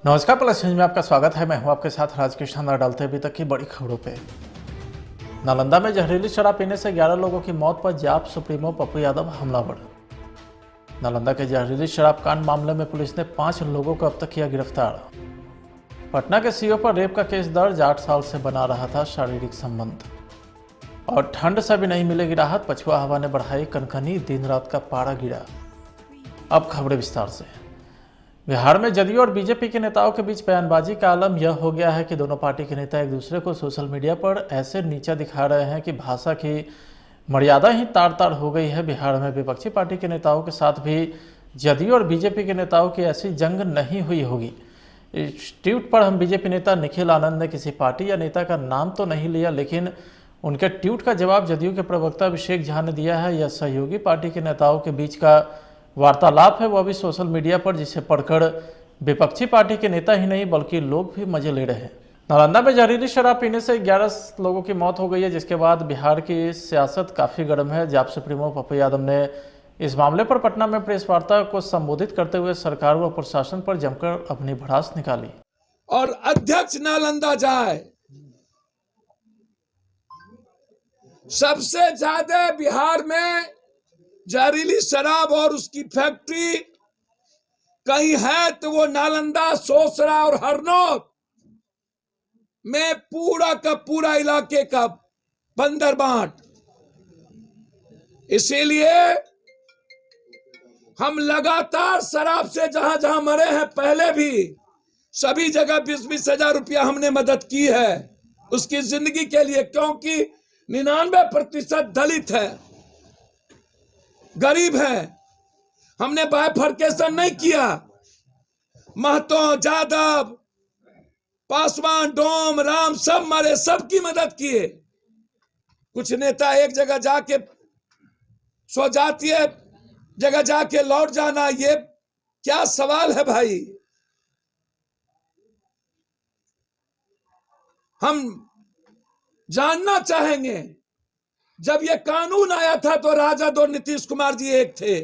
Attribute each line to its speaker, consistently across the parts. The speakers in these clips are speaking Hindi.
Speaker 1: नमस्कार, प्लस न्यूज में आपका स्वागत है। मैं हूं आपके साथ राजकृष्ण। डालते अभी तक की बड़ी खबरों पे। नालंदा में जहरीली शराब पीने से 11 लोगों की मौत पर जाप सुप्रीमो पप्पू यादव हमलावर। नालंदा के जहरीली शराब कांड मामले में पुलिस ने 5 लोगों को अब तक किया गिरफ्तार। पटना के सीओ पर रेप का केस दर्ज, 8 साल से बना रहा था शारीरिक संबंध। और ठंड से भी नहीं मिलेगी राहत, पछुआ हवा ने बढ़ाई कनकनी, दिन रात का पारा गिरा। अब खबरें विस्तार से। बिहार में जदयू और बीजेपी के नेताओं के बीच बयानबाजी का आलम यह हो गया है कि दोनों पार्टी के नेता एक दूसरे को सोशल मीडिया पर ऐसे नीचा दिखा रहे हैं कि भाषा की मर्यादा ही तार तार हो गई है। बिहार में विपक्षी पार्टी के नेताओं के साथ भी जदयू और बीजेपी के नेताओं की ऐसी जंग नहीं हुई होगी। इस ट्वीट पर हम बीजेपी नेता निखिल आनंद ने किसी पार्टी या नेता का नाम तो नहीं लिया, लेकिन उनके ट्वीट का जवाब जदयू के प्रवक्ता अभिषेक झा ने दिया है। यह सहयोगी पार्टी के नेताओं के बीच का वार्तालाप है, वह भी सोशल मीडिया पर, जिसे पढ़कर विपक्षी पार्टी के नेता ही नहीं बल्कि लोग भी मजे ले रहे हैं। नालंदा में जहरीली शराब पीने से 11 लोगों की मौत हो गई है, जिसके बाद बिहार की सियासत काफ़ी गर्म है। जाप सुप्रीमो पप्पू यादव ने इस मामले पर पटना में प्रेस वार्ता को संबोधित करते हुए सरकार व प्रशासन पर जमकर अपनी भड़ास निकाली।
Speaker 2: और अध्यक्ष नालंदा जाए, सबसे ज्यादा बिहार में जहरीली शराब और उसकी फैक्ट्री कहीं है तो वो नालंदा, सोसरा और हरनौत में पूरा का पूरा इलाके का बंदरबांट। इसीलिए हम लगातार शराब से जहां जहां मरे हैं, पहले भी सभी जगह 20-20 हजार रुपया हमने मदद की है उसकी जिंदगी के लिए, क्योंकि 99% दलित है, गरीब है। हमने बाइफर्केशन नहीं किया। महतो, जादव, पासवान, डोम, राम सब मरे, सबकी मदद किए। कुछ नेता एक जगह जाके स्वजातीय जगह जाके लौट जाना, ये क्या सवाल है भाई? हम जानना चाहेंगे, जब ये कानून आया था तो राजद और नीतीश कुमार जी एक थे,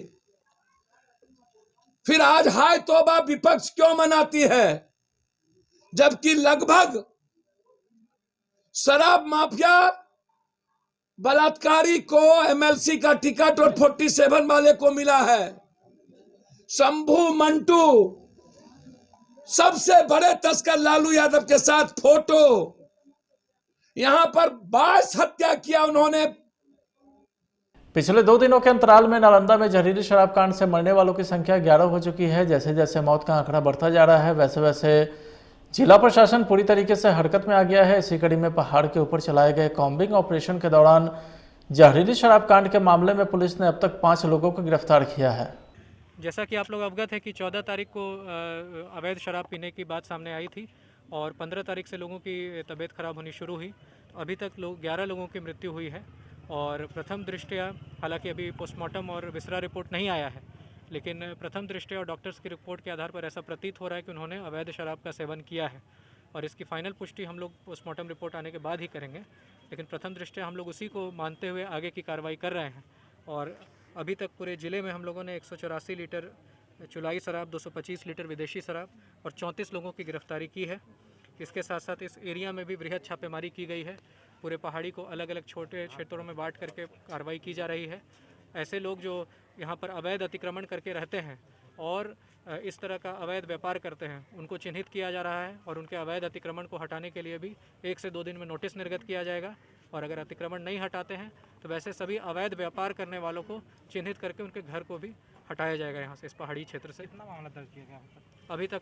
Speaker 2: फिर आज हाय तौबा विपक्ष क्यों मनाती है, जबकि लगभग शराब माफिया बलात्कारी को एमएलसी का टिकट और 47 वाले को मिला है। शंभू मंटू, सबसे बड़े तस्कर लालू यादव के साथ फोटो, यहां पर 22 हत्या किया उन्होंने।
Speaker 1: पिछले 2 दिनों के अंतराल में नालंदा में जहरीली शराब कांड से मरने वालों की संख्या 11 हो चुकी है। जैसे जैसे मौत का आंकड़ा बढ़ता जा रहा है, वैसे वैसे जिला प्रशासन पूरी तरीके से हरकत में आ गया है। इसी कड़ी में पहाड़ के ऊपर चलाए गए कॉम्बिंग ऑपरेशन के दौरान जहरीली शराब कांड के मामले में पुलिस ने अब तक 5 लोगों को गिरफ्तार किया है।
Speaker 3: जैसा कि आप लोग अवगत है कि 14 तारीख को अवैध शराब पीने की बात सामने आई थी और 15 तारीख से लोगों की तबीयत खराब होनी शुरू हुई। अभी तक 11 लोगों की मृत्यु हुई है और प्रथम दृष्टया, हालांकि अभी पोस्टमार्टम और विसरा रिपोर्ट नहीं आया है, लेकिन प्रथम दृष्टया और डॉक्टर्स की रिपोर्ट के आधार पर ऐसा प्रतीत हो रहा है कि उन्होंने अवैध शराब का सेवन किया है और इसकी फाइनल पुष्टि हम लोग पोस्टमार्टम रिपोर्ट आने के बाद ही करेंगे। लेकिन प्रथम दृष्टया हम लोग उसी को मानते हुए आगे की कार्रवाई कर रहे हैं। और अभी तक पूरे ज़िले में हम लोगों ने 184 लीटर चुलाई शराब, 225 लीटर विदेशी शराब और 34 लोगों की गिरफ्तारी की है। इसके साथ साथ इस एरिया में भी वृहद छापेमारी की गई है। पूरे पहाड़ी को अलग अलग छोटे क्षेत्रों में बांट करके कार्रवाई की जा रही है। ऐसे लोग जो यहाँ पर अवैध अतिक्रमण करके रहते हैं और इस तरह का अवैध व्यापार करते हैं, उनको चिन्हित किया जा रहा है और उनके अवैध अतिक्रमण को हटाने के लिए भी 1 से 2 दिन में नोटिस निर्गत किया जाएगा। और अगर अतिक्रमण नहीं हटाते हैं तो वैसे सभी अवैध व्यापार करने वालों को चिन्हित करके उनके घर को भी हटाया जाएगा यहाँ से, इस पहाड़ी क्षेत्र से। कितना मामला दर्ज किया गया अभी तक?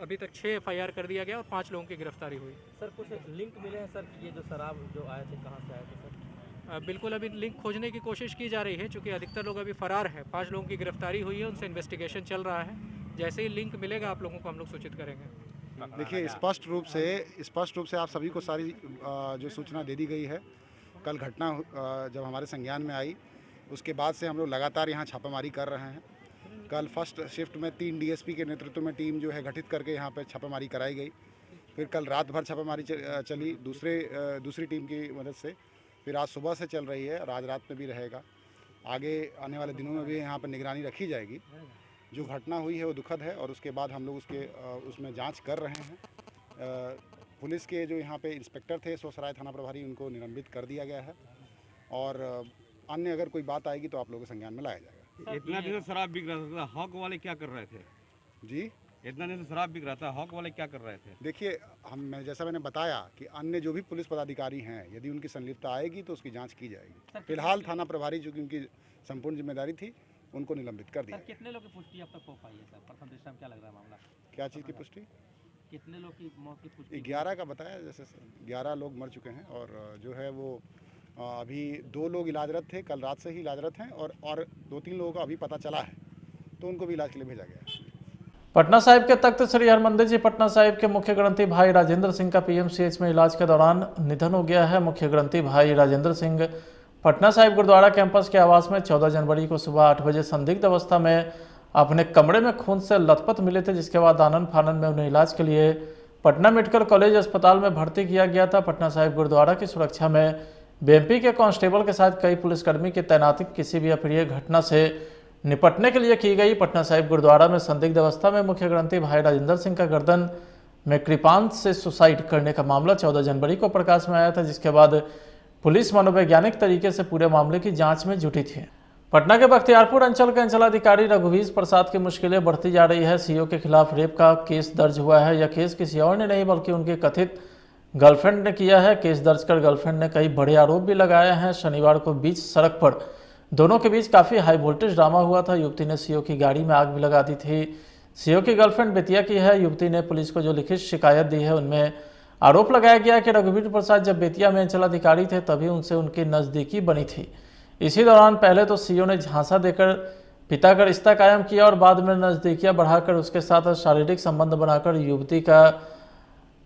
Speaker 3: अभी तक 6 FIR कर दिया गया और 5 लोगों की गिरफ्तारी हुई।
Speaker 4: सर, कुछ लिंक मिले हैं सर कि ये जो शराब जो आए थे कहाँ से आए थे सर?
Speaker 3: बिल्कुल, अभी लिंक खोजने की कोशिश की जा रही है, चूँकि अधिकतर लोग अभी फरार है। 5 लोगों की गिरफ्तारी हुई है, उनसे इन्वेस्टिगेशन चल रहा है। जैसे ही लिंक मिलेगा आप लोगों को हम लोग सूचित करेंगे।
Speaker 5: देखिए, स्पष्ट रूप से आप सभी को सारी जो सूचना दे दी गई है। कल घटना जब हमारे संज्ञान में आई, उसके बाद से हम लोग लगातार यहाँ छापामारी कर रहे हैं। कल फर्स्ट शिफ्ट में 3 DSP के नेतृत्व में टीम जो है गठित करके यहाँ पर छापामारी कराई गई। फिर कल रात भर छापामारी चली दूसरी टीम की मदद से। फिर आज सुबह से चल रही है और आज रात में भी रहेगा। आगे आने वाले दिनों में भी यहाँ पर निगरानी रखी जाएगी। जो घटना हुई है वो दुखद है और उसके बाद हम लोग उसमें जांच कर रहे हैं। पुलिस के जो यहाँ पे इंस्पेक्टर थे सोसराय थाना प्रभारी, उनको निलंबित कर दिया गया है और अन्य अगर कोई बात आएगी तो आप लोगों के संज्ञान में लाया जाएगा।
Speaker 6: इतना दिन से शराब बिक रहा था, हॉक वाले क्या कर रहे थे?
Speaker 5: जी,
Speaker 6: इतना दिन से शराब बिक रहा था, हॉक वाले क्या कर रहे थे?
Speaker 5: देखिए, जैसा मैंने बताया कि अन्य जो भी पुलिस पदाधिकारी हैं, यदि उनकी संलिप्तता आएगी तो उसकी जांच की जाएगी। फिलहाल थाना प्रभारी, जो कि उनकी संपूर्ण जिम्मेदारी थी, उनको निलंबित कर दिया।
Speaker 4: कितने लोग की पुष्टि अब तक हो पाई है सर? प्रथम दृष्टया में क्या लग रहा है मामला?
Speaker 5: क्या चीज़ की पुष्टि?
Speaker 4: कितने लोग की मौत की पुष्टि?
Speaker 5: 11 का बताया, जैसे 11 लोग मर चुके हैं और जो है वो अभी 2 लोग इलाजरत थे, कल रात से ही इलाजरत हैं और 2-3 लोगों का अभी पता चला है, तो उनको भी इलाज के लिए भेजा गया है।
Speaker 1: पटना साहिब के तख्त श्री हरमंदिर जी पटना साहिब के मुख्य ग्रंथी भाई राजेंद्र सिंह का पीएमसीएच में इलाज के दौरान निधन हो गया है। मुख्य ग्रंथी भाई राजेंद्र सिंह पटना साहिब गुरुद्वारा कैंपस के आवास में 14 जनवरी को सुबह 8 बजे संदिग्ध अवस्था में अपने कमरे में खून से लथपथ मिले थे, जिसके बाद आनन फानन में उन्हें इलाज के लिए पटना मेडिकल कॉलेज अस्पताल में भर्ती किया गया था। पटना साहिब गुरुद्वारा की सुरक्षा में बीएमपी के कांस्टेबल के साथ कई पुलिसकर्मी की तैनाती किसी भी अप्रिय घटना से निपटने के लिए की गई। पटना साहिब गुरुद्वारा में संदिग्ध अवस्था में मुख्य ग्रंथी भाई राजेंद्र सिंह का गर्दन में कृपांत से सुसाइड करने का मामला 14 जनवरी को प्रकाश में आया था, जिसके बाद पुलिस मनोवैज्ञानिक तरीके से पूरे मामले की जांच में जुटी थी। पटना के बख्तियारपुर अंचल के अंचलाधिकारी रघुवीर प्रसाद की मुश्किलें बढ़ती जा रही है। सीओ के खिलाफ रेप का केस दर्ज हुआ है। यह केस किसी और ने नहीं बल्कि उनके कथित गर्लफ्रेंड ने किया है। केस दर्ज कर गर्लफ्रेंड ने कई बड़े आरोप भी लगाए हैं। शनिवार को बीच सड़क पर दोनों के बीच काफ़ी हाई वोल्टेज ड्रामा हुआ था। युवती ने सीओ की गाड़ी में आग भी लगा दी थी। सीओ की गर्लफ्रेंड बेतिया की है। युवती ने पुलिस को जो लिखित शिकायत दी है उनमें आरोप लगाया गया कि रघुवीर प्रसाद जब बेतिया में अंचलाधिकारी थे तभी उनसे उनकी नज़दीकी बनी थी। इसी दौरान पहले तो सीओ ने झांसा देकर पिता का रिश्ता कायम किया और बाद में नज़दीकियां बढ़ाकर उसके साथ शारीरिक संबंध बनाकर युवती का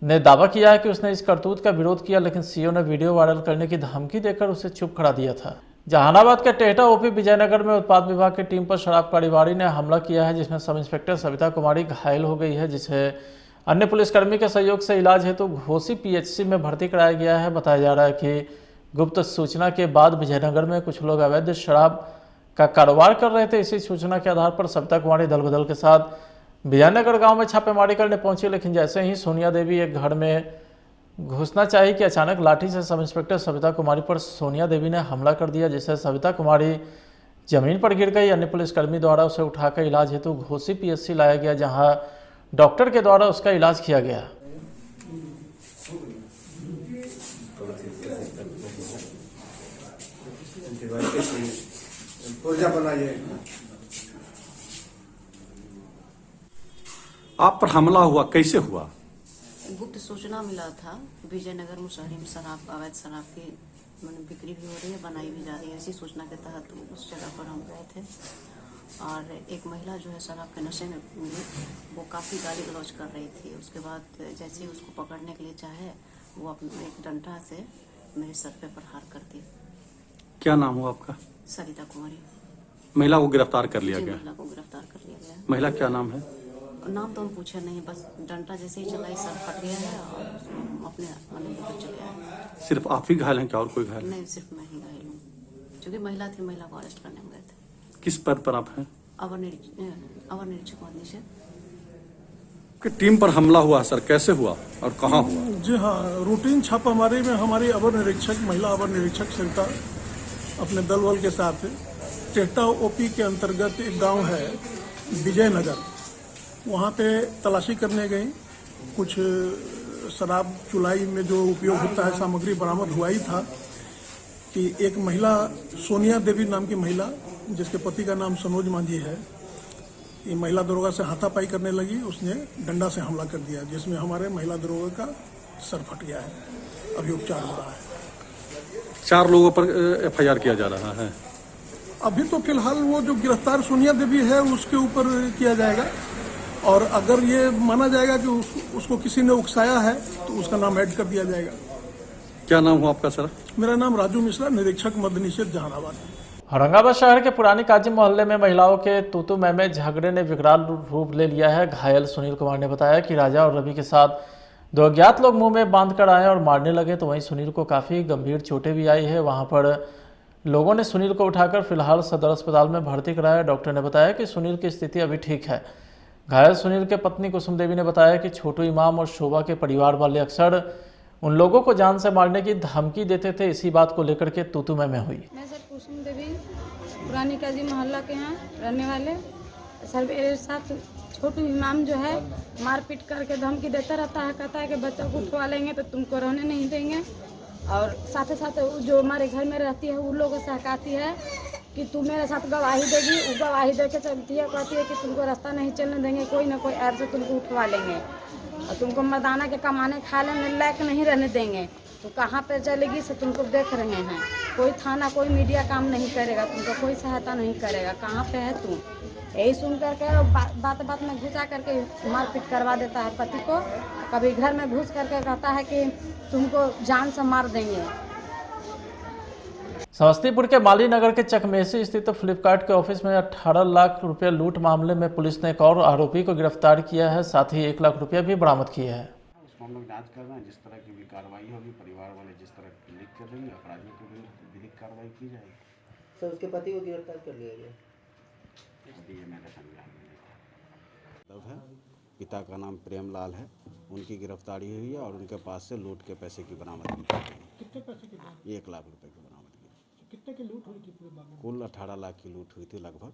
Speaker 1: ने दावा किया है कि उसने इस करतूत का विरोध किया, लेकिन सीओ ने वीडियो वायरल करने की धमकी देकर उसे चुप करा दिया था। जहानाबाद के टेहटा ओपी विजयनगर में उत्पाद विभाग की टीम पर शराब कारोबारी ने हमला किया है, जिसमें सब इंस्पेक्टर सविता कुमारी घायल हो गई है, जिसे अन्य पुलिसकर्मी के सहयोग से इलाज हेतु घोसी पीएचसी में भर्ती कराया गया है। बताया जा रहा है कि गुप्त सूचना के बाद विजयनगर में कुछ लोग अवैध शराब का कारोबार कर रहे थे। इसी सूचना के आधार पर सविता कुमारी दल बदल के साथ विजयनगर गांव में छापेमारी करने पहुंची, लेकिन जैसे ही सोनिया देवी एक घर में घुसना चाहिए कि अचानक लाठी से सब इंस्पेक्टर सविता कुमारी पर सोनिया देवी ने हमला कर दिया, जिससे सविता कुमारी जमीन पर गिर गई। अन्य पुलिसकर्मी द्वारा उसे उठाकर इलाज हेतु घोसी पीएचसी लाया गया, जहाँ डॉक्टर के द्वारा उसका इलाज किया गया।
Speaker 7: आप पर हमला हुआ, कैसे हुआ?
Speaker 8: गुप्त सूचना मिला था विजयनगर मुशहरी में शराब, अवैध शराब की बिक्री भी हो रही है, बनाई भी जा रही है। इसी सूचना के तहत उस जगह पर हम गए थे और एक महिला जो है शराब के नशे में मिली, वो काफ़ी गाली गलौज कर रही थी। उसके बाद जैसे ही उसको पकड़ने के लिए चाहे, वो अपने एक डंडा से मेरे सर पे प्रहार कर दी।
Speaker 7: क्या नाम हुआ आपका?
Speaker 8: सरिता कुमारी।
Speaker 7: महिला को गिरफ्तार कर लिया गया?
Speaker 8: महिला को गिरफ्तार कर लिया गया।
Speaker 7: महिला क्या नाम है?
Speaker 8: नाम तो हम पूछे नहीं, बस डंडा जैसे ही चलाई सर फट गया है और उसको अपने लेकर चले आए।
Speaker 7: सिर्फ आप ही घायल हैं क्या और कोई घायल?
Speaker 8: नहीं, सिर्फ मैं ही घायल हूँ, क्योंकि महिला थी, महिला को अरेस्ट करने में गए थे।
Speaker 7: किस पद पर आप हैं?
Speaker 8: अवर निरीक्षक मदनी से।
Speaker 7: कि टीम पर हमला हुआ सर, कैसे हुआ और कहाँ हुआ?
Speaker 9: जी हाँ, रूटीन छापामारी में हमारी अवर निरीक्षक, महिला अवर निरीक्षक सरिता अपने दल बल के साथ टेहटा ओपी के अंतर्गत एक गांव है विजयनगर, वहाँ पे तलाशी करने गई। कुछ शराब चुलाई में जो उपयोग होता है सामग्री बरामद हुआ ही था कि एक महिला सोनिया देवी नाम की महिला, जिसके पति का नाम सनोज मांझी है, ये महिला दरोगा से हाथापाई करने लगी। उसने डंडा से हमला कर दिया, जिसमें हमारे महिला दरोगा का सर फट गया है। अभी उपचार हो रहा है।
Speaker 7: 4 लोगों पर FIR किया जा रहा है।
Speaker 9: अभी तो फिलहाल वो जो गिरफ्तार सोनिया देवी है उसके ऊपर किया जाएगा, और अगर ये माना जाएगा कि उसको किसी ने उकसाया है तो उसका नाम ऐड कर दिया जाएगा।
Speaker 7: क्या नाम हुआ आपका सर?
Speaker 9: मेरा नाम राजू मिश्रा, निरीक्षक मदनी से जहानाबाद।
Speaker 1: औरंगाबाद शहर के पुरानी काजी मोहल्ले में महिलाओं के तूतू में झगड़े ने विकराल रूप ले लिया है। घायल सुनील कुमार ने बताया कि राजा और रवि के साथ 2 अज्ञात लोग मुंह में बांध कर आए और मारने लगे, तो वहीं सुनील को काफ़ी गंभीर चोटें भी आई है। वहां पर लोगों ने सुनील को उठाकर फिलहाल सदर अस्पताल में भर्ती कराया। डॉक्टर ने बताया कि सुनील की स्थिति अभी ठीक है। घायल सुनील के पत्नी कुसुम देवी ने बताया कि छोटू इमाम और शोभा के परिवार वाले अक्सर उन लोगों को जान से मारने की धमकी देते थे। इसी बात को लेकर के तू मैं हुई।
Speaker 10: मैं सर कुसुम देवी पुरानी काजी मोहल्ला के यहाँ रहने वाले सर, मेरे साथ छोटू इमाम जो है मारपीट करके धमकी देता रहता है, कहता है कि बच्चों को उठवा लेंगे तो तुमको रहने नहीं देंगे। और साथ ही साथ जो हमारे घर में रहती है उन लोगों से कहती है कि तू मेरे साथ गवाही देगी। वो गवाही दे के चलती है, कहती है कि तुमको रास्ता नहीं चलने देंगे, कोई ना कोई ऐप से तुमको उठवा लेंगे और तुमको मर्दाना के कमाने खाने में लायक नहीं रहने देंगे। तो कहाँ पे चलेगी से तुमको देख रहे हैं। कोई थाना कोई मीडिया काम नहीं करेगा, तुमको कोई सहायता नहीं करेगा। कहाँ पे है तू? यही सुन करके बात बात में घुसा करके मारपीट करवा देता है पति को। कभी घर में घुस करके कहता है कि तुमको जान से मार देंगे।
Speaker 1: समस्तीपुर के माली नगर के चकमेसी स्थित फ्लिपकार्ट के ऑफिस में 18 लाख रुपए लूट मामले में पुलिस ने एक और आरोपी को गिरफ्तार किया है। साथ ही 1 लाख रुपया भी बरामद किया है।
Speaker 11: उसको हम लोग जाँच कर रहे हैं। जिस तरह की भी कार्रवाई होगी, परिवार वाले जिस तरह की लिख कर देंगे, अपराधियों के विरुद्ध विधिक कार्रवाई की जाएगी।
Speaker 4: सर उसके पति को गिरफ्तार कर लिया गया।
Speaker 11: अभी ये मेरे संज्ञान में है। पिता का नाम प्रेमलाल है, उनकी गिरफ्तारी हुई है और उनके पास से लूट के पैसे की बरामदगी की गई।
Speaker 9: कितने पैसे की?
Speaker 11: 1 लाख रुपए की बरामदगी।
Speaker 9: कितने की लूट हुई थी पूरे मामले में?
Speaker 11: कुल 18 लाख की लूट हुई थी लगभग।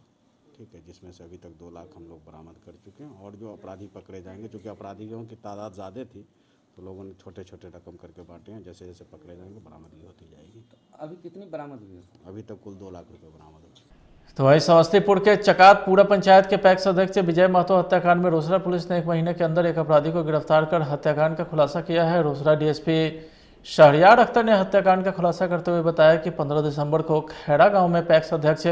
Speaker 11: ठीक है, जिसमें से अभी तक 2 लाख हम लोग बरामद कर चुके हैं और जो अपराधी पकड़े जाएंगे, चूँकि अपराधियों की तादाद ज़्यादा थी तो लोगों ने छोटे छोटे रकम करके बांटे हैं। जैसे जैसे पकड़े जाएंगे बरामदगी होती जाएगी।
Speaker 4: अभी कितनी बरामद हुई है?
Speaker 11: अभी तक कुल 2 लाख रुपए बरामद हुए।
Speaker 1: तो वहीं समस्तीपुर के चकातपुरा पंचायत के पैक्स अध्यक्ष विजय महतो हत्याकांड में रोसड़ा पुलिस ने 1 महीने के अंदर एक अपराधी को गिरफ्तार कर हत्याकांड का खुलासा किया है। रोसड़ा डीएसपी शहरियार अख्तर ने हत्याकांड का खुलासा करते हुए बताया कि 15 दिसंबर को खैरा गांव में पैक्स अध्यक्ष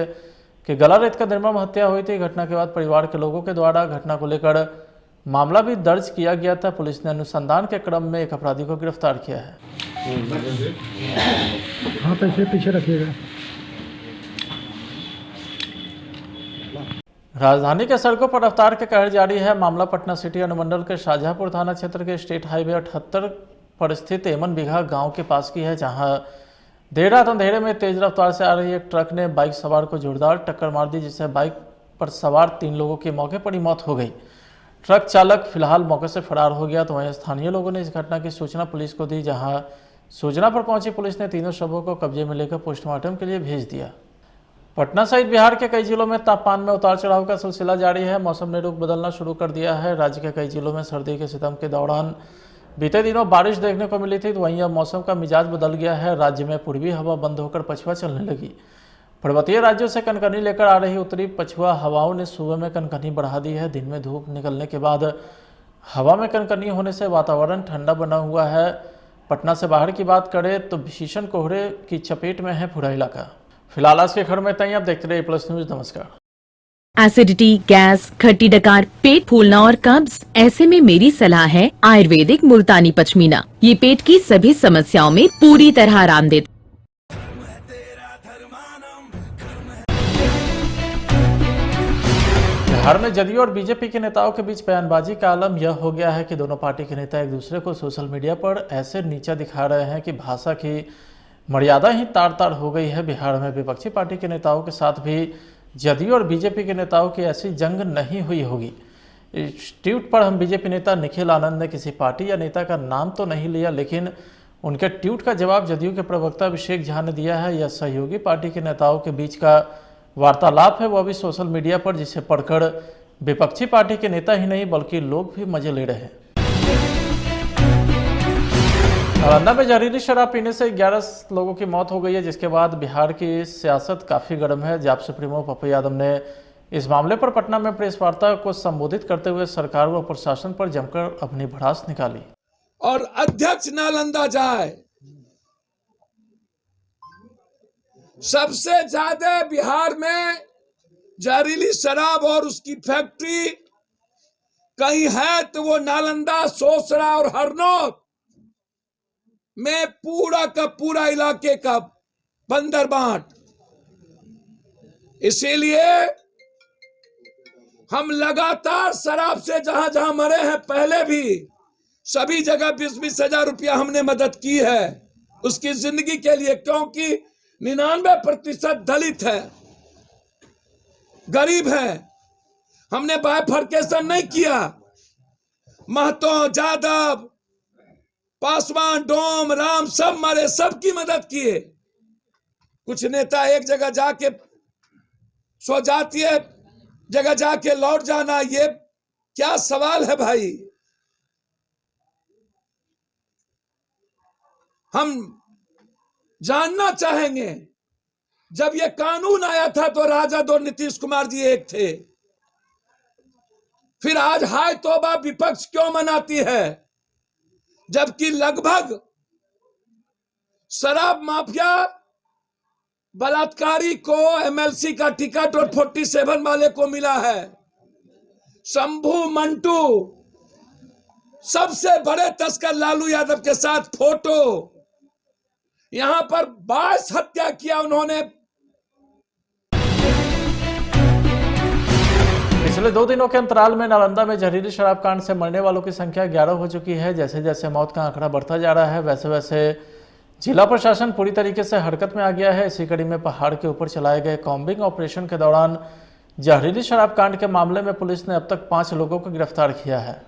Speaker 1: की गला रेत का निर्मम हत्या हुई थी। घटना के बाद परिवार के लोगों के द्वारा घटना को लेकर मामला भी दर्ज किया गया था। पुलिस ने अनुसंधान के क्रम में एक अपराधी को गिरफ्तार किया है।
Speaker 9: हाँ, पैसे पीछे रखिएगा।
Speaker 1: राजधानी के सड़कों पर रफ्तार के कहर जारी है। मामला पटना सिटी अनुमंडल के शाहजहांपुर थाना क्षेत्र के स्टेट हाईवे 78 पर स्थित एमन बिघा गांव के पास की है, जहां देर रात अंधेरे में तेज रफ्तार से आ रही एक ट्रक ने बाइक सवार को जोरदार टक्कर मार दी, जिससे बाइक पर सवार 3 लोगों की मौके पर ही मौत हो गई। ट्रक चालक फिलहाल मौके से फरार हो गया। तो वहीं स्थानीय लोगों ने इस घटना की सूचना पुलिस को दी, जहां सूचना पर पहुंची पुलिस ने तीनों शवों को कब्जे में लेकर पोस्टमार्टम के लिए भेज दिया। पटना सहित बिहार के कई जिलों में तापमान में उतार चढ़ाव का सिलसिला जारी है। मौसम ने रुख बदलना शुरू कर दिया है। राज्य के कई जिलों में सर्दी के सितम के दौरान बीते दिनों बारिश देखने को मिली थी, तो वहीं अब मौसम का मिजाज बदल गया है। राज्य में पूर्वी हवा बंद होकर पछुआ चलने लगी। पर्वतीय राज्यों से कनकनी लेकर आ रही उत्तरी पछुआ हवाओं ने सुबह में कनकनी बढ़ा दी है। दिन में धूप निकलने के बाद हवा में कनकनी होने से वातावरण ठंडा बना हुआ है। पटना से बाहर की बात करें तो भीषण कोहरे की चपेट में है पूरा इलाका। फिलहाल आज के खबर में तय। आप देखते रहिए प्लस न्यूज। नमस्कार।
Speaker 12: एसिडिटी, गैस, खट्टी डकार, पेट फूलना और कब्ज, ऐसे में मेरी सलाह है आयुर्वेदिक मुल्तानी पचमीना। ये पेट की सभी समस्याओं में पूरी तरह आराम देता।
Speaker 1: बिहार में जदयू और बीजेपी के नेताओं के बीच बयानबाजी का आलम यह हो गया है कि दोनों पार्टी के नेता एक दूसरे को सोशल मीडिया पर ऐसे नीचा दिखा रहे हैं कि भाषा की मर्यादा ही तार तार हो गई है। बिहार में विपक्षी पार्टी के नेताओं के साथ भी जदयू और बीजेपी के नेताओं की ऐसी जंग नहीं हुई होगी। इस ट्वीट पर हम बीजेपी नेता निखिल आनंद ने किसी पार्टी या नेता का नाम तो नहीं लिया, लेकिन उनके ट्वीट का जवाब जदयू के प्रवक्ता अभिषेक झा ने दिया है। यह सहयोगी पार्टी के नेताओं के बीच का वार्तालाप है, वो अभी सोशल मीडिया पर, जिसे पढ़कर विपक्षी पार्टी के नेता ही नहीं बल्कि लोग भी मजे ले रहे हैं। नालंदा में जहरीली शराब पीने से 11 लोगों की मौत हो गई है, जिसके बाद बिहार की सियासत काफ़ी गर्म है। जाप सुप्रीमो पप्पू यादव ने इस मामले पर पटना में प्रेस वार्ता को संबोधित करते हुए सरकार व प्रशासन पर जमकर अपनी भड़ास निकाली।
Speaker 2: और अध्यक्ष नालंदा जाए, सबसे ज्यादा बिहार में जहरीली शराब और उसकी फैक्ट्री कहीं है तो वो नालंदा, सोसरा और हरनौत में पूरा का पूरा इलाके का बंदरबांट। इसीलिए हम लगातार शराब से जहां जहां मरे हैं, पहले भी सभी जगह 20-20 हजार रुपया हमने मदद की है उसकी जिंदगी के लिए, क्योंकि 99% दलित है, गरीब है। हमने बाइफर्केशन नहीं किया। महतो, जादव, पासवान, डोम, राम सब मरे, सबकी मदद किए। कुछ नेता एक जगह जाके स्वजातीय जगह जाके लौट जाना, ये क्या सवाल है भाई? हम जानना चाहेंगे, जब ये कानून आया था तो राजद और नीतीश कुमार जी एक थे, फिर आज हाय तौबा विपक्ष क्यों मनाती है? जबकि लगभग शराब माफिया बलात्कारी को एमएलसी का टिकट और 47 वाले को मिला है। शंभू मंटू सबसे बड़े तस्कर लालू यादव के साथ फोटो, यहां पर 22 हत्या किया उन्होंने।
Speaker 1: पिछले 2 दिनों के अंतराल में नालंदा में जहरीली शराब कांड से मरने वालों की संख्या 11 हो चुकी है। जैसे जैसे मौत का आंकड़ा बढ़ता जा रहा है, वैसे वैसे जिला प्रशासन पूरी तरीके से हरकत में आ गया है। इसी कड़ी में पहाड़ के ऊपर चलाए गए कॉम्बिंग ऑपरेशन के दौरान जहरीली शराब कांड के मामले में पुलिस ने अब तक 5 लोगों को गिरफ्तार किया है।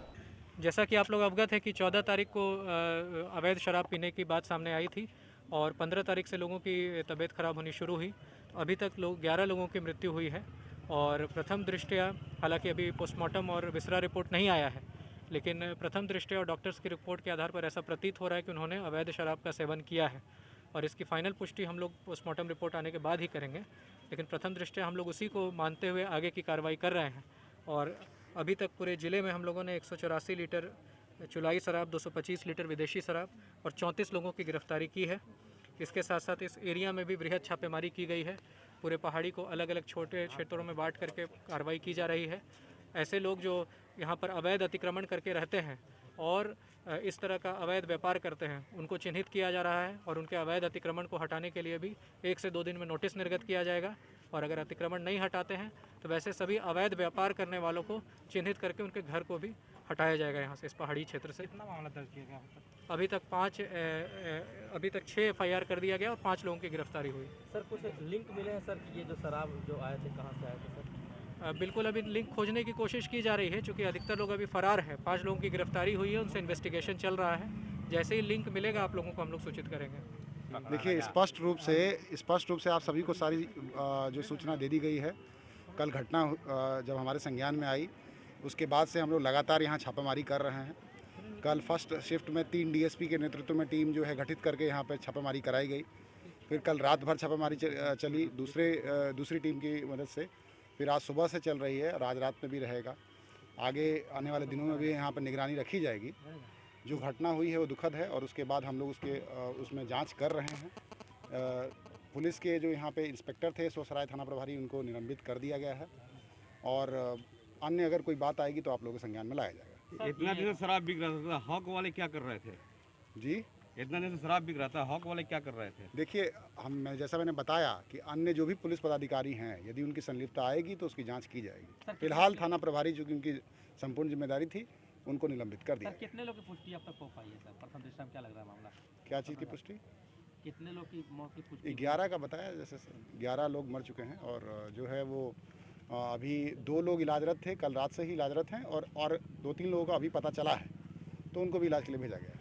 Speaker 3: जैसा कि आप लोग अवगत है कि 14 तारीख को अवैध शराब पीने की बात सामने आई थी और 15 तारीख से लोगों की तबीयत खराब होनी शुरू हुई। अभी तक 11 लोगों की मृत्यु हुई है और प्रथम दृष्टया, हालांकि अभी पोस्टमार्टम और विसरा रिपोर्ट नहीं आया है, लेकिन प्रथम दृष्टया और डॉक्टर्स की रिपोर्ट के आधार पर ऐसा प्रतीत हो रहा है कि उन्होंने अवैध शराब का सेवन किया है और इसकी फाइनल पुष्टि हम लोग पोस्टमार्टम रिपोर्ट आने के बाद ही करेंगे। लेकिन प्रथम दृष्टया हम लोग उसी को मानते हुए आगे की कार्रवाई कर रहे हैं और अभी तक पूरे ज़िले में हम लोगों ने 184 लीटर चुलाई शराब, 225 लीटर विदेशी शराब और 34 लोगों की गिरफ्तारी की है। इसके साथ साथ इस एरिया में भी वृहद छापेमारी की गई है। पूरे पहाड़ी को अलग अलग छोटे क्षेत्रों में बांट करके कार्रवाई की जा रही है। ऐसे लोग जो यहाँ पर अवैध अतिक्रमण करके रहते हैं और इस तरह का अवैध व्यापार करते हैं, उनको चिन्हित किया जा रहा है और उनके अवैध अतिक्रमण को हटाने के लिए भी 1 से 2 दिन में नोटिस निर्गत किया जाएगा और अगर अतिक्रमण नहीं हटाते हैं तो वैसे सभी अवैध व्यापार करने वालों को चिन्हित करके उनके घर को भी हटाया जाएगा यहाँ से, इस पहाड़ी क्षेत्र से।
Speaker 4: कितना मामला दर्ज किया गया
Speaker 3: अभी तक 6 FIR कर दिया गया और 5 लोगों की गिरफ्तारी हुई।
Speaker 4: सर? कुछ लिंक मिले हैं सर कि ये जो शराब जो आए थे कहाँ से आए थे सर?
Speaker 3: बिल्कुल अभी लिंक खोजने की कोशिश की जा रही है, क्योंकि अधिकतर लोग अभी फरार है। 5 लोगों की गिरफ्तारी हुई है, उनसे इन्वेस्टिगेशन चल रहा है। जैसे ही लिंक मिलेगा आप लोगों को हम लोग सूचित करेंगे।
Speaker 5: देखिए, स्पष्ट रूप से आप सभी को सारी जो सूचना दे दी गई है। कल घटना जब हमारे संज्ञान में आई, उसके बाद से हम लोग लगातार यहाँ छापामारी कर रहे हैं। कल फर्स्ट शिफ्ट में 3 DSP के नेतृत्व में टीम जो है गठित करके यहाँ पे छापामारी कराई गई। फिर कल रात भर छापामारी चली दूसरी टीम की मदद से। फिर आज सुबह से चल रही है और आज रात में भी रहेगा। आगे आने वाले दिनों में भी यहाँ पर निगरानी रखी जाएगी। जो घटना हुई है वो दुखद है और उसके बाद हम लोग उसमें जांच कर रहे हैं। पुलिस के जो यहाँ पे इंस्पेक्टर थे सोसराय थाना प्रभारी, उनको निलंबित कर दिया गया है और अन्य अगर कोई बात आएगी तो आप लोगों के संज्ञान में लाया जाएगा।
Speaker 6: इतना दिन से शराब बिक रहा था, हॉक वाले क्या कर रहे थे
Speaker 5: जी?
Speaker 6: इतना दिन से शराब बिक रहा था, हॉक वाले क्या कर रहे थे?
Speaker 5: देखिए, जैसा मैंने बताया कि अन्य जो भी पुलिस पदाधिकारी हैं, यदि उनकी संलिप्तता आएगी तो उसकी जांच की जाएगी। फिलहाल थाना प्रभारी, जो कि उनकी संपूर्ण जिम्मेदारी थी, उनको निलंबित कर दिया।
Speaker 4: कितने लोग की पुष्टि अब तक हो पाई है सर? प्रथम दृष्टया में क्या लग रहा है मामला?
Speaker 5: क्या चीज़ की पुष्टि?
Speaker 4: कितने लोग की मौत की पुष्टि?
Speaker 5: 11 का बताया। जैसे 11 लोग मर चुके हैं और जो है वो अभी 2 लोग इलाजरत थे, कल रात से ही इलाजरत हैं और 2-3 लोगों का अभी पता चला है, तो उनको भी इलाज के लिए भेजा गया है।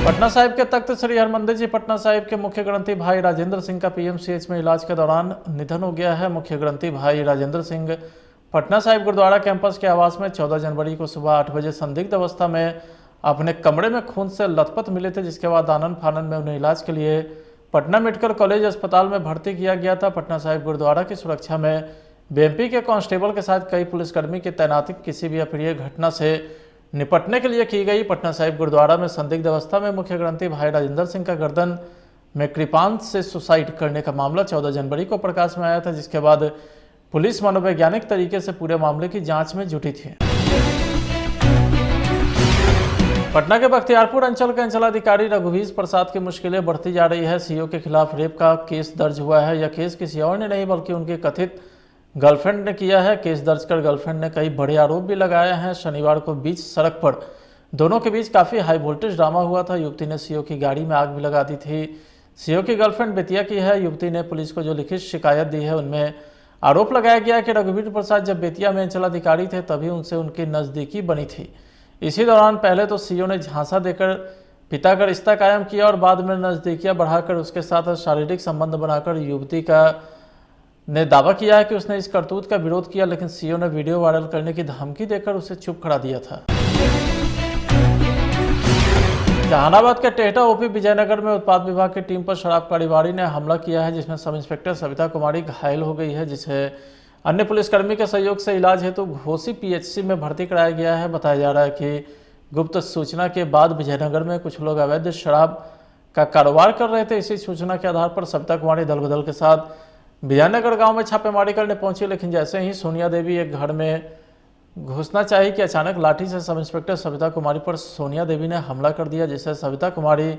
Speaker 1: पटना साहिब के तख्त श्री हरमंदिर जी पटना साहिब के मुख्य ग्रंथी भाई राजेंद्र सिंह का PMCH में इलाज के दौरान निधन हो गया है। मुख्य ग्रंथी भाई राजेंद्र सिंह पटना साहिब गुरुद्वारा कैंपस के आवास में 14 जनवरी को सुबह 8 बजे संदिग्ध अवस्था में अपने कमरे में खून से लथपथ मिले थे, जिसके बाद आनन फानन में उन्हें इलाज के लिए पटना मेडिकल कॉलेज अस्पताल में भर्ती किया गया था। पटना साहिब गुरुद्वारा की सुरक्षा में BMP के कांस्टेबल के साथ कई पुलिसकर्मी की तैनाती किसी भी अप्रिय घटना से निपटने के लिए की गई। पटना साहिब गुरुद्वारा में संदिग्ध अवस्था में मुख्य ग्रंथी भाई राजेंद्र सिंह का गर्दन में कृपांत से सुसाइड करने का मामला 14 जनवरी को प्रकाश में आया था, जिसके बाद पुलिस मनोवैज्ञानिक तरीके से पूरे मामले की जांच में जुटी थी। पटना के बख्तियारपुर अंचल के अंचलाधिकारी रघुवीर प्रसाद की मुश्किलें बढ़ती जा रही है। CO के खिलाफ रेप का केस दर्ज हुआ है। यह केस किसी और ने नहीं बल्कि उनकी कथित गर्लफ्रेंड ने किया है। केस दर्ज कर गर्लफ्रेंड ने कई बड़े आरोप भी लगाए हैं। शनिवार को बीच सड़क पर दोनों के बीच काफ़ी हाई वोल्टेज ड्रामा हुआ था। युवती ने सीओ की गाड़ी में आग भी लगा दी थी। सीओ की गर्लफ्रेंड बेतिया की है। युवती ने पुलिस को जो लिखित शिकायत दी है उनमें आरोप लगाया गया कि रघुवीर प्रसाद जब बेतिया में अंचलाधिकारी थे तभी उनसे उनकी नज़दीकी बनी थी। इसी दौरान पहले तो सीओ ने झांसा देकर पिता का रिश्ता कायम किया और बाद में नज़दीकियां बढ़ाकर उसके साथ शारीरिक संबंध बनाकर युवती का ने दावा किया है कि उसने इस करतूत का विरोध किया, लेकिन सीओ ने वीडियो वायरल करने की धमकी देकर उसे चुप करा दिया था। जहानाबाद के टेहटा ओपी विजयनगर में उत्पाद विभाग की टीम पर शराब कारोबारी ने हमला किया है, जिसमें सब इंस्पेक्टर सविता कुमारी घायल हो गई है, जिसे अन्य पुलिसकर्मी के सहयोग से इलाज हेतु घोसी पीएचसी में भर्ती कराया गया है। बताया जा रहा है कि गुप्त सूचना के बाद विजयनगर में कुछ लोग अवैध शराब का कारोबार कर रहे थे। इसी सूचना के आधार पर सविता कुमारी दल बदल के साथ विजयनगर गांव में छापेमारी करने पहुंची, लेकिन जैसे ही सोनिया देवी एक घर में घुसना चाहिए कि अचानक लाठी से सब इंस्पेक्टर सविता कुमारी पर सोनिया देवी ने हमला कर दिया, जिससे सविता कुमारी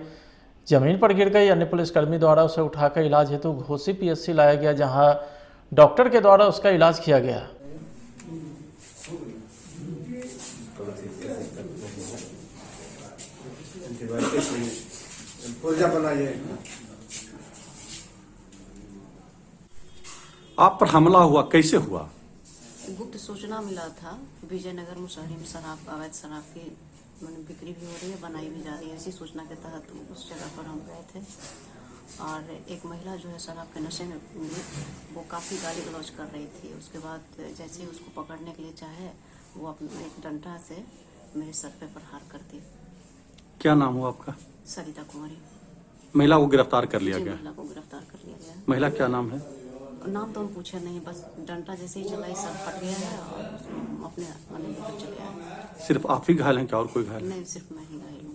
Speaker 1: जमीन पर गिर गई। अन्य पुलिसकर्मी द्वारा उसे उठाकर इलाज हेतु घोसी पीएचसी लाया गया, जहां डॉक्टर के द्वारा उसका इलाज किया गया।
Speaker 7: आप पर हमला हुआ, कैसे हुआ?
Speaker 8: गुप्त सूचना मिला था विजयनगर मुशहरी में शराब अवैध शराब की बिक्री भी हो रही है, बनाई भी जा रही है। इसी सूचना के तहत उस जगह पर हम गए थे और एक महिला जो है शराब के नशे में मिली, वो काफ़ी गाली गलौज कर रही थी। उसके बाद जैसे ही उसको पकड़ने के लिए चाहे, वो अपने एक डंडा से मेरे सर पे प्रहार कर दी।
Speaker 7: क्या नाम हुआ आपका?
Speaker 8: सरिता कुमारी।
Speaker 7: महिला को गिरफ्तार कर लिया गया?
Speaker 8: महिला को गिरफ्तार कर लिया गया।
Speaker 7: महिला क्या नाम है?
Speaker 8: नाम तो हम पूछे नहीं, बस डंडा जैसे ही चलाई सर फट गया है और अपने मन में चले आए।
Speaker 7: सिर्फ आप ही घायल हैं क्या और कोई घायल?
Speaker 8: नहीं, सिर्फ मैं ही घायल हूँ,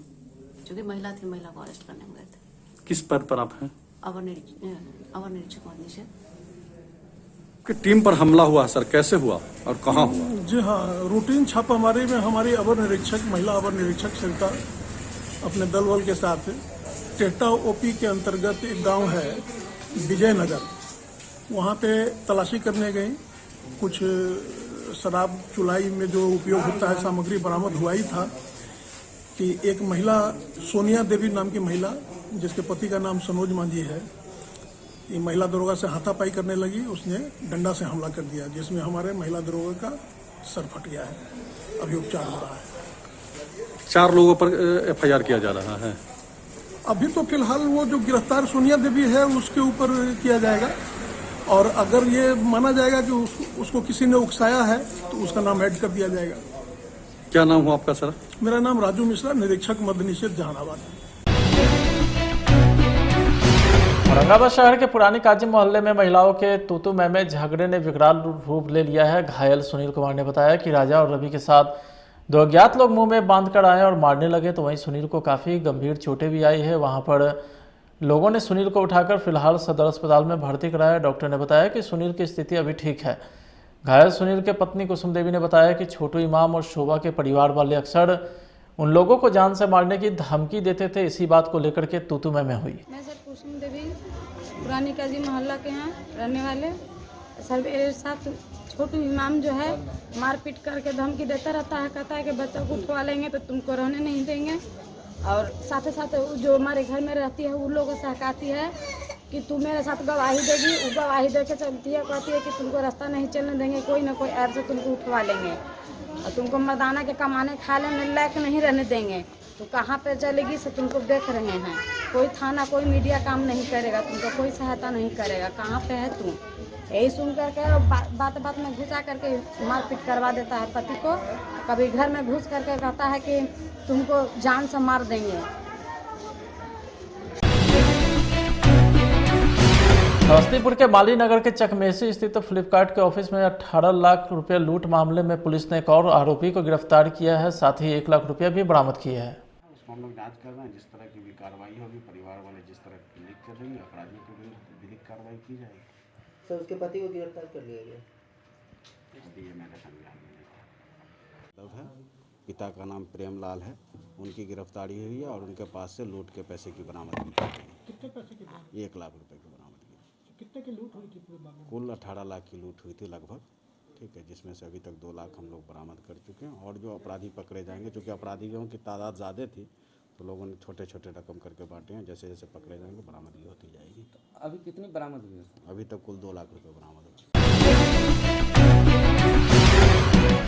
Speaker 8: क्योंकि महिला थी, महिला को अरेस्ट करने में गए थे।
Speaker 7: किस पद पर आप हैं?
Speaker 8: अवर निरीक्षक मदनी से।
Speaker 7: कि टीम पर हमला हुआ सर, कैसे हुआ और कहाँ हुआ?
Speaker 9: जी हाँ, रूटीन छापामारी में हमारी अवर निरीक्षक, महिला अवर निरीक्षक सरिता अपने दल बल के साथ टेहटा ओपी के अंतर्गत एक गांव है विजयनगर, वहाँ पे तलाशी करने गई। कुछ शराब चुलाई में जो उपयोग होता है सामग्री बरामद हुआ ही था कि एक महिला सोनिया देवी नाम की महिला, जिसके पति का नाम सनोज मांझी है, ये महिला दरोगा से हाथापाई करने लगी। उसने डंडा से हमला कर दिया, जिसमें हमारे महिला दरोगा का सर फट गया है। अभी उपचार हो रहा है।
Speaker 7: 4 लोगों पर FIR किया जा रहा है।
Speaker 9: अभी तो फिलहाल वो जो गिरफ्तार सोनिया देवी है उसके ऊपर किया जाएगा, और अगर ये माना जाएगा कि उसको किसी ने उकसाया है तो उसका नाम ऐड कर दिया जाएगा।
Speaker 7: क्या नाम हुआ आपका सर?
Speaker 9: मेरा नाम राजू मिश्रा, निरीक्षक मद्य निषेध जहानाबाद।
Speaker 1: औरंगाबाद शहर के पुरानी काजी मोहल्ले में महिलाओं के तूतू में झगड़े ने विकराल रूप ले लिया है। घायल सुनील कुमार ने बताया कि राजा और रवि के साथ 2 अज्ञात लोग मुंह में बांध कर आए और मारने लगे, तो वहीं सुनील को काफ़ी गंभीर चोटें भी आई है। वहां पर लोगों ने सुनील को उठाकर फिलहाल सदर अस्पताल में भर्ती कराया। डॉक्टर ने बताया कि सुनील की स्थिति अभी ठीक है। घायल सुनील के पत्नी कुसुम देवी ने बताया कि छोटू इमाम और शोभा के परिवार वाले अक्सर उन लोगों को जान से मारने की धमकी देते थे। इसी बात को लेकर के तूतू में हुई।
Speaker 10: मैं सर कुसुम देवी, पुरानी काजी मोहल्ला के यहाँ रहने वाले। सर मेरे साथ छोटू इमाम जो है मारपीट करके धमकी देता रहता है, कहता है कि बच्चों को उठवा लेंगे तो तुमको रहने नहीं देंगे, और साथ ही साथ जो हमारे घर में रहती है उन लोगों से सहकाती है कि तू मेरे साथ गवाही देगी। वो गवाही दे के चलती है, कहती है कि तुमको रास्ता नहीं चलने देंगे, कोई ना कोई ऐप से तुमको उठवा लेंगे और तुमको मर्दाना के कमाने खाने में लायक नहीं रहने देंगे। तो कहाँ पे चलेगी से तुमको देख रहे हैं। कोई थाना, कोई मीडिया काम नहीं करेगा, तुमको कोई सहायता नहीं करेगा। कहाँ पे है तू? यही सुन करके बात बात में घुसा करके मारपीट करवा देता है पति को। कभी घर में घुस करके कहता है कि तुमको जान से मार देंगे।
Speaker 1: समस्तीपुर के माली नगर के चकमेसी स्थित फ्लिपकार्ट के ऑफिस में 18 लाख रुपए लूट मामले में पुलिस ने एक और आरोपी को गिरफ्तार किया है, साथ ही 1 लाख रुपया भी बरामद किया है।
Speaker 11: उसको हम लोग जाँच कर रहे हैं, जिस तरह की भी कार्रवाई होगी, परिवार वाले जिस तरह की लिख कर देंगे, अपराधियों को भी विधिक कार्रवाई की जाएगी।
Speaker 4: सर उसके पति को गिरफ्तार कर लिया गया?
Speaker 11: मेरे संज्ञान में है। पिता का नाम प्रेमलाल है, उनकी गिरफ्तारी हुई है और उनके पास से लूट के पैसे की बरामदगी की गई।
Speaker 9: कितने पैसे की?
Speaker 11: 1 लाख रुपए की बरामदगी।
Speaker 9: कितने की लूट हुई थी पूरे मामले में?
Speaker 11: कुल 18 लाख की लूट हुई थी लगभग। ठीक है, जिसमें से अभी तक 2 लाख हम लोग बरामद कर चुके हैं और जो अपराधी पकड़े जाएंगे, चूँकि अपराधियों की तादाद ज़्यादा थी तो लोगों ने छोटे छोटे रकम करके बांटे हैं। जैसे जैसे पकड़े जाएंगे बरामदगी होती जाएगी।
Speaker 4: अभी कितनी बरामद हुई है?
Speaker 11: अभी तक कुल 2 लाख रुपये बरामद हो चुके।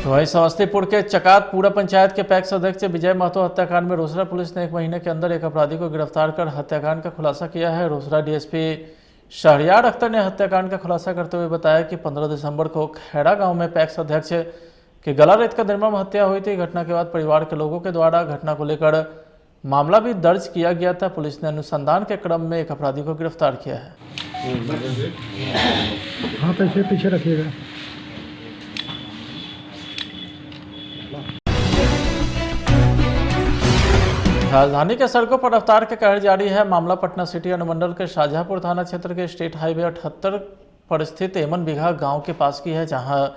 Speaker 1: तो वहीं समस्तीपुर के चकातपुरा पंचायत के पैक्स अध्यक्ष विजय महतो हत्याकांड में रोसड़ा पुलिस ने 1 महीने के अंदर एक अपराधी को गिरफ्तार कर हत्याकांड का खुलासा किया है। रोसड़ा डीएसपी शहरियार अख्तर ने हत्याकांड का खुलासा करते हुए बताया कि 15 दिसंबर को खैड़ा गांव में पैक्स अध्यक्ष की गला रेत का निर्मम हत्या हुई थी। घटना के बाद परिवार के लोगों के द्वारा घटना को लेकर मामला भी दर्ज किया गया था। पुलिस ने अनुसंधान के क्रम में एक अपराधी को गिरफ्तार किया है।
Speaker 9: हाँ, पीछे रखिएगा।
Speaker 1: राजधानी के सड़कों पर रफ्तार के कहर जारी है। मामला पटना सिटी अनुमंडल के शाहजहांपुर थाना क्षेत्र के स्टेट हाईवे 78 पर स्थित एमन बिघा गांव के पास की है, जहां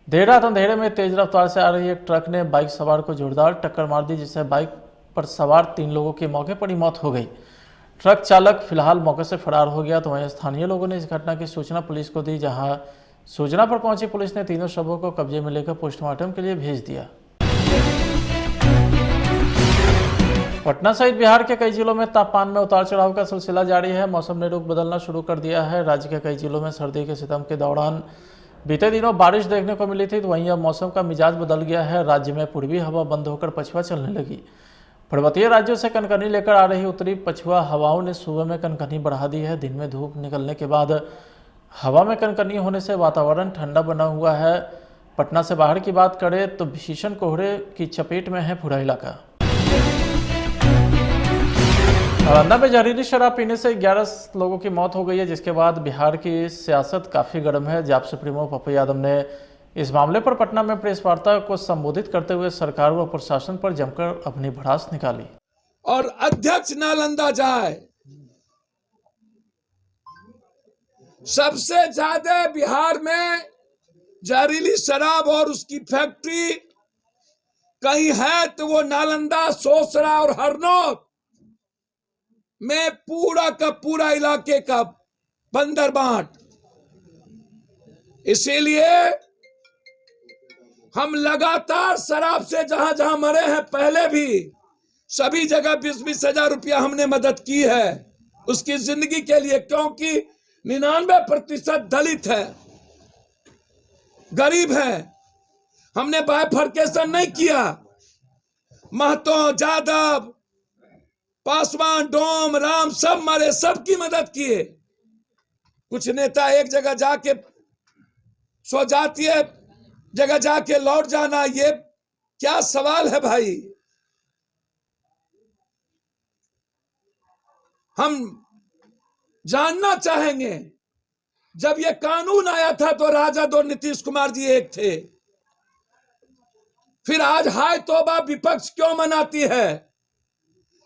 Speaker 1: देर रात अंधेरे में तेज रफ्तार से आ रही एक ट्रक ने बाइक सवार को जोरदार टक्कर मार दी, जिससे बाइक पर सवार 3 लोगों की मौके पर ही मौत हो गई। ट्रक चालक फिलहाल मौके से फरार हो गया। तो वहीं स्थानीय लोगों ने इस घटना की सूचना पुलिस को दी, जहां सूचना पर पहुंची पुलिस ने तीनों शवों को कब्जे में लेकर पोस्टमार्टम के लिए भेज दिया। पटना सहित बिहार के कई जिलों में तापमान में उतार चढ़ाव का सिलसिला जारी है। मौसम ने रुख बदलना शुरू कर दिया है। राज्य के कई जिलों में सर्दी के सितम के दौरान बीते दिनों बारिश देखने को मिली थी, तो वहीं अब मौसम का मिजाज बदल गया है। राज्य में पूर्वी हवा बंद होकर पछुआ चलने लगी। पर्वतीय राज्यों से कनकनी लेकर आ रही उत्तरी पछुआ हवाओं ने सुबह में कनकनी बढ़ा दी है। दिन में धूप निकलने के बाद हवा में कनकनी होने से वातावरण ठंडा बना हुआ है। पटना से बाहर की बात करें तो भीषण कोहरे की चपेट में है पूरा इलाका। नालंदा में जहरीली शराब पीने से 11 लोगों की मौत हो गई है, जिसके बाद बिहार की सियासत काफ़ी गर्म है। जाप सुप्रीमो पप्पू यादव ने इस मामले पर पटना में प्रेस वार्ता को संबोधित करते हुए सरकार व प्रशासन पर जमकर अपनी भड़ास निकाली।
Speaker 2: और अध्यक्ष नालंदा जाए, सबसे ज्यादा बिहार में जहरीली शराब और उसकी फैक्ट्री कहीं है तो वो नालंदा, सोसरा और हरनौत में पूरा का पूरा इलाके का बंदरबांट। इसीलिए हम लगातार शराब से जहां जहां मरे हैं, पहले भी सभी जगह 20-20 हजार रुपया हमने मदद की है उसकी जिंदगी के लिए, क्योंकि 99% दलित है, गरीब है। हमने बाइफर्केशन नहीं किया। महतो, जादव, पासवान, डोम, राम सब मरे, सबकी मदद किए। कुछ नेता एक जगह जाके सो जाती है, जगह जाके लौट जाना, ये क्या सवाल है भाई? हम जानना चाहेंगे, जब ये कानून आया था तो राजद और नीतीश कुमार जी एक थे, फिर आज हाय तौबा विपक्ष क्यों मनाती है,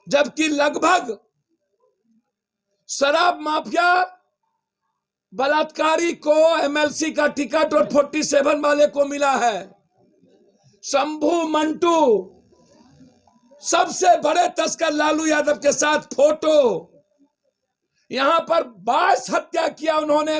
Speaker 2: जबकि लगभग शराब माफिया बलात्कारी को एमएलसी का टिकट और 47 वाले को मिला है। शंभू, मंटू, सबसे बड़े तस्कर लालू यादव के साथ फोटो। यहां पर 22 हत्या किया उन्होंने